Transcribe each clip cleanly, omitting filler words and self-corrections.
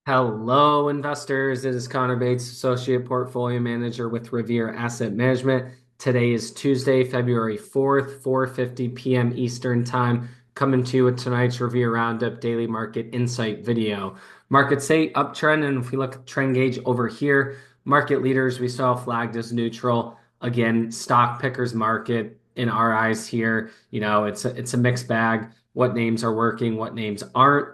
Hello, investors. It is Connor Bates, Associate Portfolio Manager with Revere Asset Management. Today is Tuesday, February 4th, 4:50 p.m. Eastern Time. Coming to you with tonight's Revere Roundup Daily Market Insight video. Markets say uptrend, and if we look at the trend gauge over here, market leaders we saw flagged as neutral. Again, stock pickers market in our eyes here. It's a mixed bag. What names are working, what names aren't.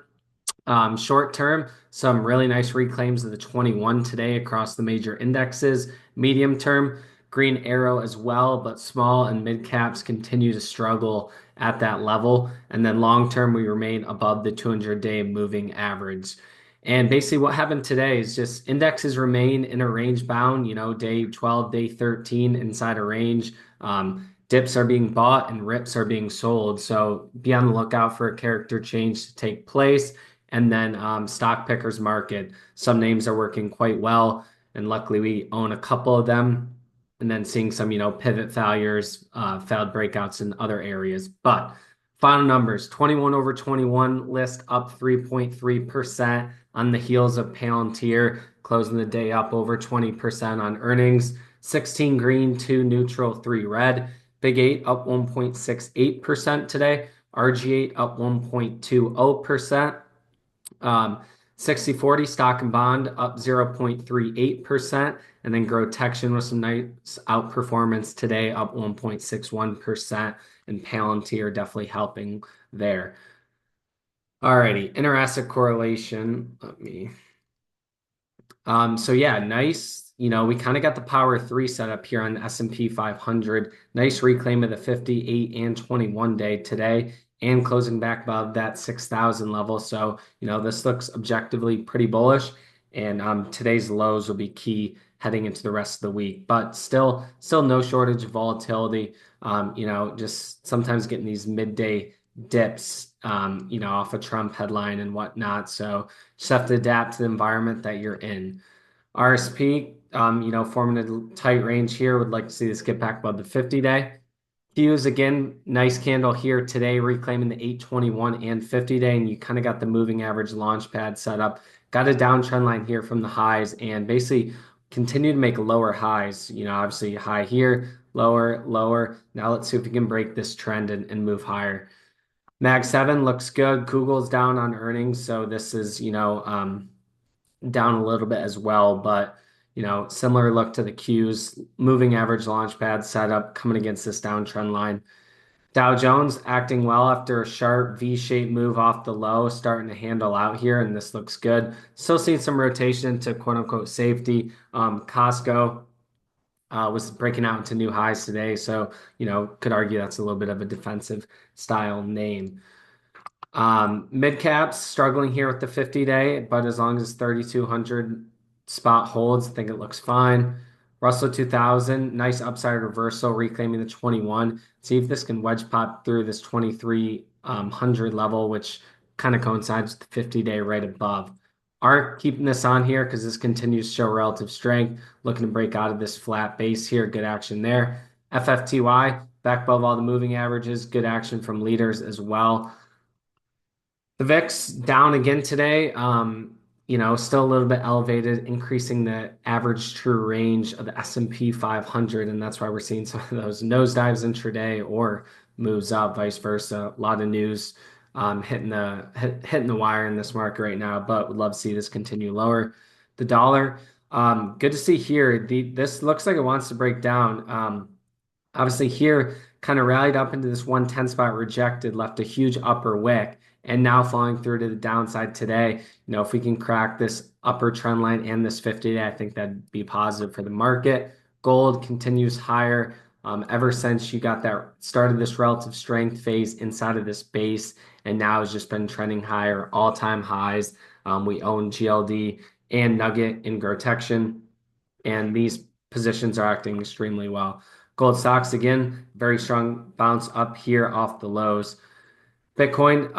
Short term, some really nice reclaims of the 21 today across the major indexes. Medium term, green arrow as well, but small and mid caps continue to struggle at that level. And then long term, we remain above the 200-day moving average. And basically, what happened today is just indexes remain in a range bound, day 12, day 13 inside a range. Dips are being bought and rips are being sold. So be on the lookout for a character change to take place. And then stock pickers market. Some names are working quite well, and luckily we own a couple of them. And then seeing some, pivot failures, failed breakouts in other areas. But final numbers: 21 over 21 list up 3.3% on the heels of Palantir closing the day up over 20% on earnings. 16 green, 2 neutral, 3 red. Big 8 up 1.68% today. RG8 up 1.20%. 60/40 stock and bond up 0.38%. And then GROTECTION with some nice outperformance today, up 1.61%. And Palantir definitely helping there. Alrighty, interasset correlation. So yeah, nice. We kind of got the power three set up here on the S&P 500. Nice reclaim of the 58 and 21 day today and closing back above that 6,000 level. So, this looks objectively pretty bullish, and today's lows will be key heading into the rest of the week. But still no shortage of volatility. Just sometimes getting these midday dips, off a Trump headline and whatnot. So just have to adapt to the environment that you're in. RSP, forming a tight range here. Would like to see this get back above the 50-day. Qs again, nice candle here today, reclaiming the 821 and 50-day, and you kind of got the moving average launch pad set up. Got a downtrend line here from the highs, and basically continue to make lower highs. Obviously high here, lower, lower. Now let's see if we can break this trend and move higher. Mag 7 looks good. Google's down on earnings, so this is, down a little bit as well, but similar look to the Qs, moving average launch pad setup coming against this downtrend line. Dow Jones acting well after a sharp V-shaped move off the low, starting to handle out here, and this looks good. Still seeing some rotation to quote unquote safety. Costco was breaking out into new highs today, so could argue that's a little bit of a defensive style name. Mid caps struggling here with the 50-day, but as long as 3,200 spot holds, I think it looks fine. Russell 2000, nice upside reversal, reclaiming the 21. See if this can wedge pop through this 2,300 level, which kind of coincides with the 50-day right above. Are keeping this on here because this continues to show relative strength. Looking to break out of this flat base here. Good action there. FFTY back above all the moving averages. Good action from leaders as well. The VIX down again today. Still a little bit elevated, increasing the average true range of the S&P 500, and that's why we're seeing some of those nosedives intraday or moves up, vice versa. A lot of news hitting the wire in this market right now, but would love to see this continue lower. The dollar, good to see here. This looks like it wants to break down. Obviously here kind of rallied up into this 110 spot, rejected, left a huge upper wick, and now falling through to the downside today. If we can crack this upper trend line and this 50-day, I think that'd be positive for the market. Gold continues higher ever since you got that started this relative strength phase inside of this base, and now has just been trending higher, all-time highs. We own GLD and Nugget in GROTECTION, and these positions are acting extremely well. Gold stocks, again, very strong bounce up here off the lows. Bitcoin,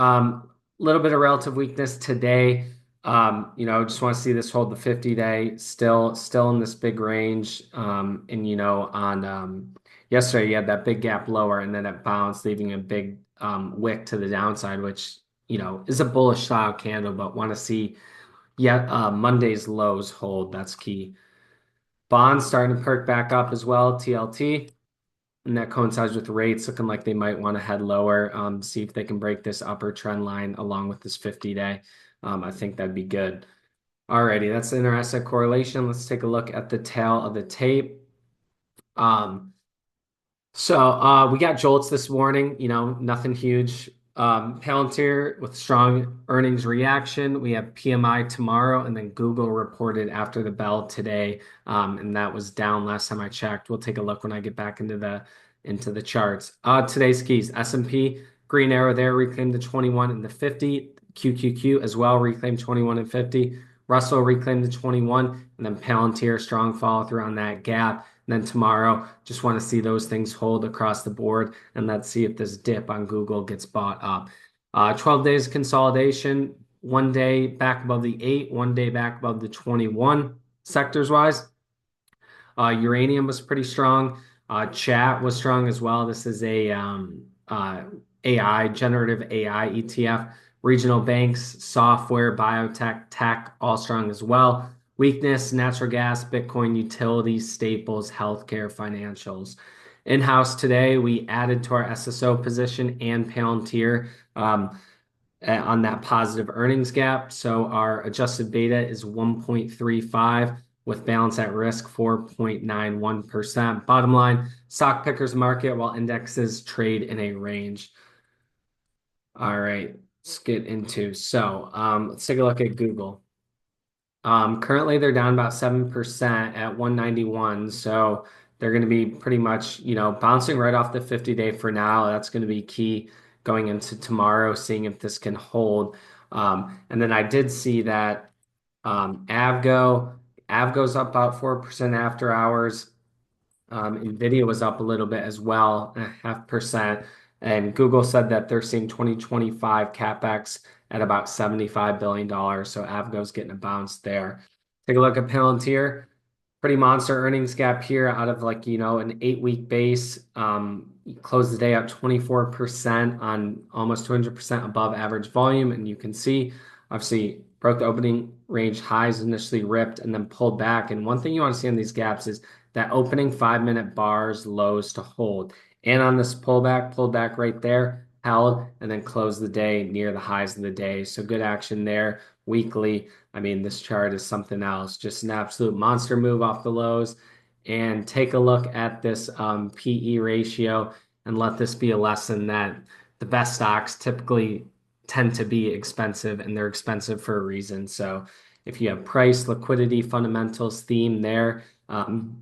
little bit of relative weakness today. Just want to see this hold the 50-day, still in this big range. And on yesterday you had that big gap lower, and then it bounced, leaving a big wick to the downside, which is a bullish style candle, but want to see Yeah, Monday's lows hold. That's key. Bonds starting to perk back up as well, TLT. And that coincides with rates looking like they might want to head lower, see if they can break this upper trend line along with this 50-day. I think that'd be good. Alrighty, that's the inter-asset correlation. Let's take a look at the tail of the tape. Um, we got jolts this morning, nothing huge. Palantir with strong earnings reaction. We have PMI tomorrow, and then Google reported after the bell today, and that was down last time I checked. We'll take a look when I get back into the charts. Today's keys: S&P green arrow there reclaimed the 21 and the 50. QQQ as well reclaimed 21 and 50. Russell reclaimed the 21, and then Palantir strong follow through on that gap. And then tomorrow, just want to see those things hold across the board, and let's see if this dip on Google gets bought up. 12 days consolidation, 1 day back above the 8, 1 day back above the 21 sectors wise. Uranium was pretty strong. Chat was strong as well. This is a AI, generative AI ETF. Regional banks, software, biotech, tech, all strong as well. Weakness, natural gas, Bitcoin, utilities, staples, healthcare, financials. In-house today, we added to our SSO position and Palantir on that positive earnings gap. So our adjusted beta is 1.35 with balance at risk 4.91%. Bottom line, stock pickers market while indexes trade in a range. All right, let's get into. Let's take a look at Google. Currently, they're down about 7% at 191. So they're going to be pretty much, bouncing right off the 50-day for now. That's going to be key going into tomorrow, seeing if this can hold. And then I did see that Avgo's up about 4% after hours. Nvidia was up a little bit as well, 0.5%. And Google said that they're seeing 2025 CapEx at about $75 billion. So Avgo's getting a bounce there. Take a look at Palantir. Pretty monster earnings gap here out of an 8-week base. You close the day up 24% on almost 200% above average volume. And you can see, obviously, broke the opening range highs, initially ripped and then pulled back. And one thing you want to see on these gaps is that opening 5-minute bars, lows to hold. And on this pullback, pulled back right there, held, and then closed the day near the highs of the day. So good action there. Weekly, I mean, this chart is something else, just an absolute monster move off the lows. And take a look at this PE ratio and let this be a lesson that the best stocks typically tend to be expensive, and they're expensive for a reason. So if you have price, liquidity, fundamentals theme there,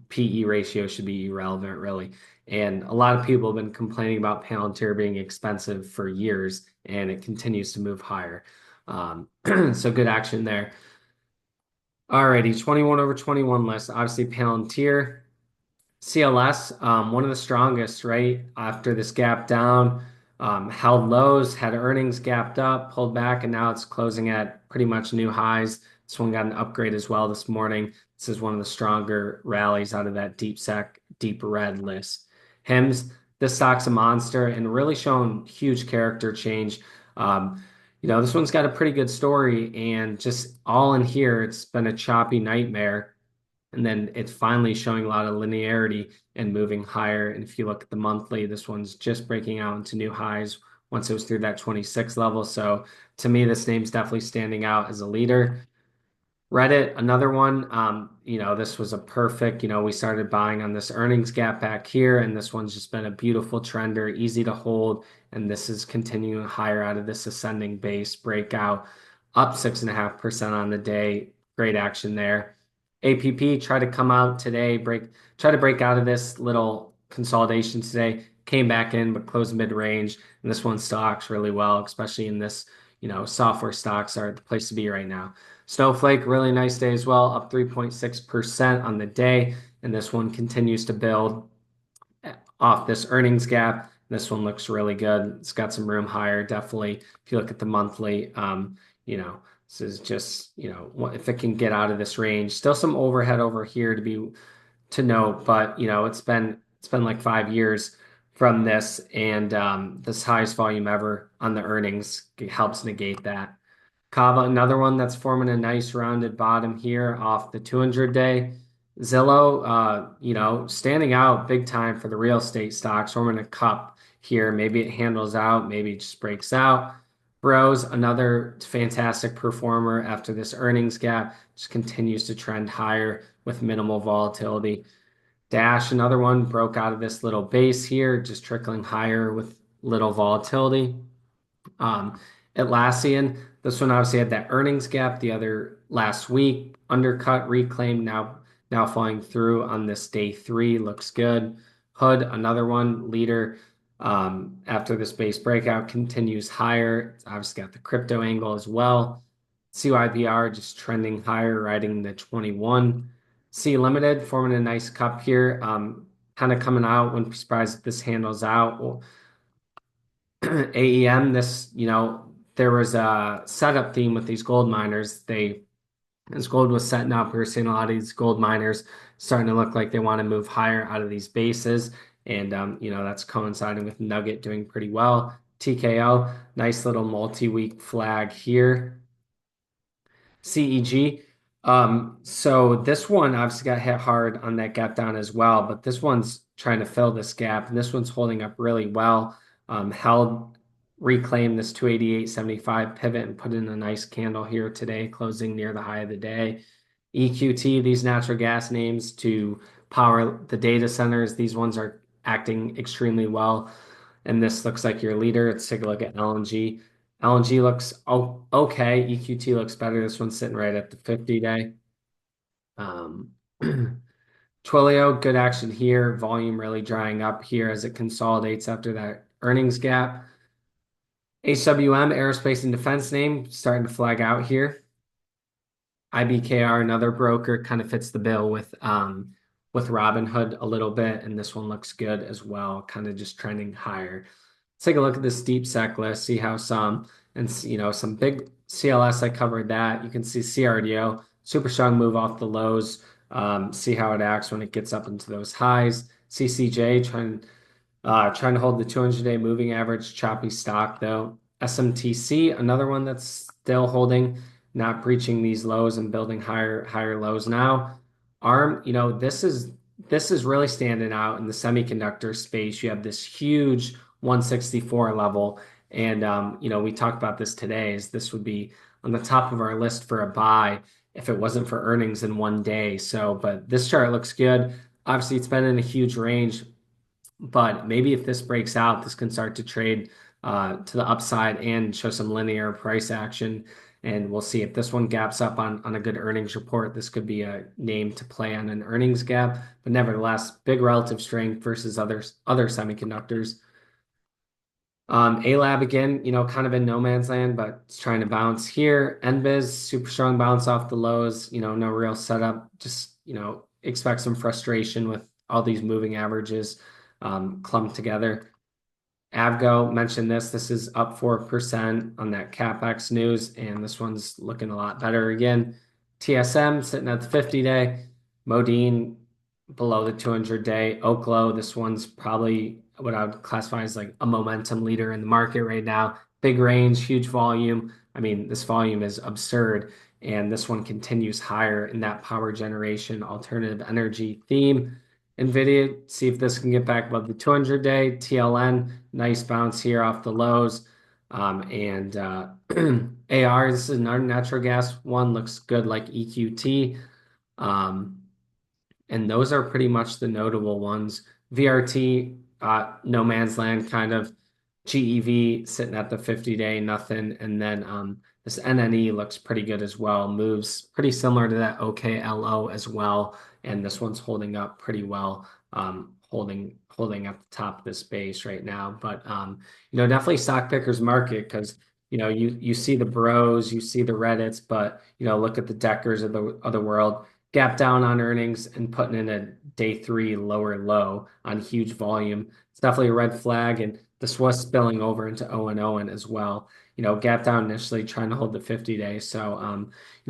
PE ratio should be irrelevant, really. And a lot of people have been complaining about Palantir being expensive for years, and it continues to move higher. So good action there. Alrighty, 21 over 21 list. Obviously, Palantir. CLS, one of the strongest, right? After this gap down, held lows, had earnings gapped up, pulled back, and now it's closing at pretty much new highs. This one got an upgrade as well this morning. This is one of the stronger rallies out of that deep red list. HIMS, this stock's a monster and really shown huge character change. This one's got a pretty good story, and just all in here, it's been a choppy nightmare. And then it's finally showing a lot of linearity and moving higher. And if you look at the monthly, this one's just breaking out into new highs once it was through that 26 level. So to me, this name's definitely standing out as a leader. Reddit, another one. This was a perfect, we started buying on this earnings gap back here, and this one's just been a beautiful trender, easy to hold. And this is continuing higher out of this ascending base breakout, up 6.5% on the day. Great action there. APP tried to come out today, try to break out of this little consolidation today, came back in, but closed mid-range. And this one stocks really well, especially in this, software stocks are the place to be right now. Snowflake, really nice day as well, up 3.6% on the day. And this one continues to build off this earnings gap. This one looks really good. It's got some room higher, definitely. If you look at the monthly, this is just, if it can get out of this range. Still some overhead over here to note, but it's been like 5 years from this, and this highest volume ever on the earnings helps negate that. Kava, another one that's forming a nice rounded bottom here off the 200 day. Zillow, standing out big time for the real estate stocks, forming a cup here. Maybe it handles out, maybe it just breaks out. Bros, another fantastic performer after this earnings gap, just continues to trend higher with minimal volatility. Dash, another one, broke out of this little base here, just trickling higher with little volatility. Um, Atlassian, this one obviously had that earnings gap the other last week, undercut, reclaimed, now falling through on this day three, looks good. Hood, another one, leader after this base breakout continues higher. It's obviously got the crypto angle as well. CYBR just trending higher, riding the 21. C Limited forming a nice cup here, kind of coming out. Wouldn't be surprised if this handles out. Well, AEM, there was a setup theme with these gold miners. As gold was setting up, we were seeing a lot of these gold miners starting to look like they want to move higher out of these bases. And, that's coinciding with Nugget doing pretty well. TKO, nice little multi-week flag here. CEG. So this one obviously got hit hard on that gap down as well, but this one's trying to fill this gap, and this one's holding up really well. Held, reclaimed this 288.75 pivot and put in a nice candle here today, closing near the high of the day. EQT, these natural gas names to power the data centers, these ones are acting extremely well. And this looks like your leader. Let's take a look at LNG. LNG looks okay. EQT looks better. This one's sitting right at the 50 day. Um, Twilio, good action here. Volume really drying up here as it consolidates after that earnings gap. HWM, aerospace and defense name, starting to flag out here. IBKR, another broker, kind of fits the bill with Robinhood a little bit, and this one looks good as well, kind of just trending higher. Let's take a look at this deep sec list, see how some big CLS, I covered that. You can see CRDO, super strong move off the lows. See how it acts when it gets up into those highs. CCJ trying to hold the 200-day moving average, choppy stock though. SMTC, another one that's still holding, not breaching these lows and building higher lows now. ARM, this is really standing out in the semiconductor space. You have this huge 164 level, and we talked about this today. Is this would be on the top of our list for a buy if it wasn't for earnings in one day. So, but this chart looks good. Obviously, it's been in a huge range. But maybe if this breaks out, this can start to trade to the upside and show some linear price action. And we'll see if this one gaps up on a good earnings report. This could be a name to play on an earnings gap. But nevertheless, big relative strength versus other semiconductors. A-Lab again, kind of in no man's land, but it's trying to bounce here. NBIZ, super strong bounce off the lows, no real setup. Just, expect some frustration with all these moving averages clumped together. Avgo mentioned this is up 4% on that CapEx news, and this one's looking a lot better again. TSM sitting at the 50 day. Modine below the 200 day. Oklo, this one's probably what I would classify as like a momentum leader in the market right now. Big range, huge volume. I mean, this volume is absurd, and this one continues higher in that power generation alternative energy theme. NVIDIA, see if this can get back above the 200 day. TLN, nice bounce here off the lows. And AR, this is another natural gas one, looks good like EQT. And those are pretty much the notable ones. VRT, no man's land kind of. GEV sitting at the 50 day, nothing. And then this NNE looks pretty good as well. Moves pretty similar to that OKLO as well. And this one's holding up pretty well, holding at the top of this base right now. But definitely stock pickers market because you see the bros, you see the Reddits, but look at the Deckers of the world, gap down on earnings and putting in a day three lower low on huge volume. It's definitely a red flag, and this was spilling over into Owen as well. Gap down initially trying to hold the 50 day. So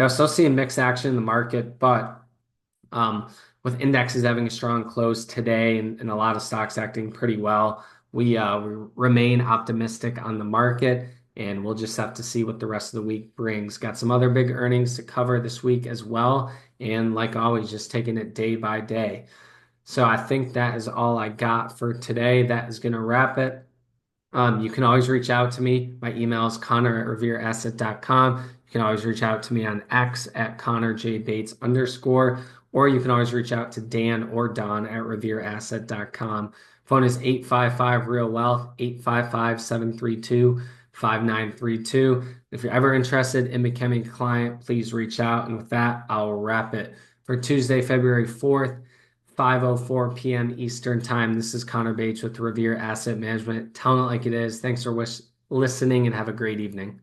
still seeing mixed action in the market, but with indexes having a strong close today and a lot of stocks acting pretty well, we remain optimistic on the market. and we'll just have to see what the rest of the week brings. Got some other big earnings to cover this week as well, and like always, just taking it day by day. So I think that is all I got for today. That is going to wrap it. You can always reach out to me. My email is connor@revereasset.com. You can always reach out to me on X at ConnorJBates_, or you can always reach out to Dan or Don at revereasset.com. Phone is 855 Real Wealth, 855-732-5932. If you're ever interested in becoming a client, please reach out. And with that, I'll wrap it. For Tuesday, February 4th, 5:04 p.m. Eastern Time. This is Connor Bates with Revere Asset Management. Telling it like it is. Thanks for listening and have a great evening.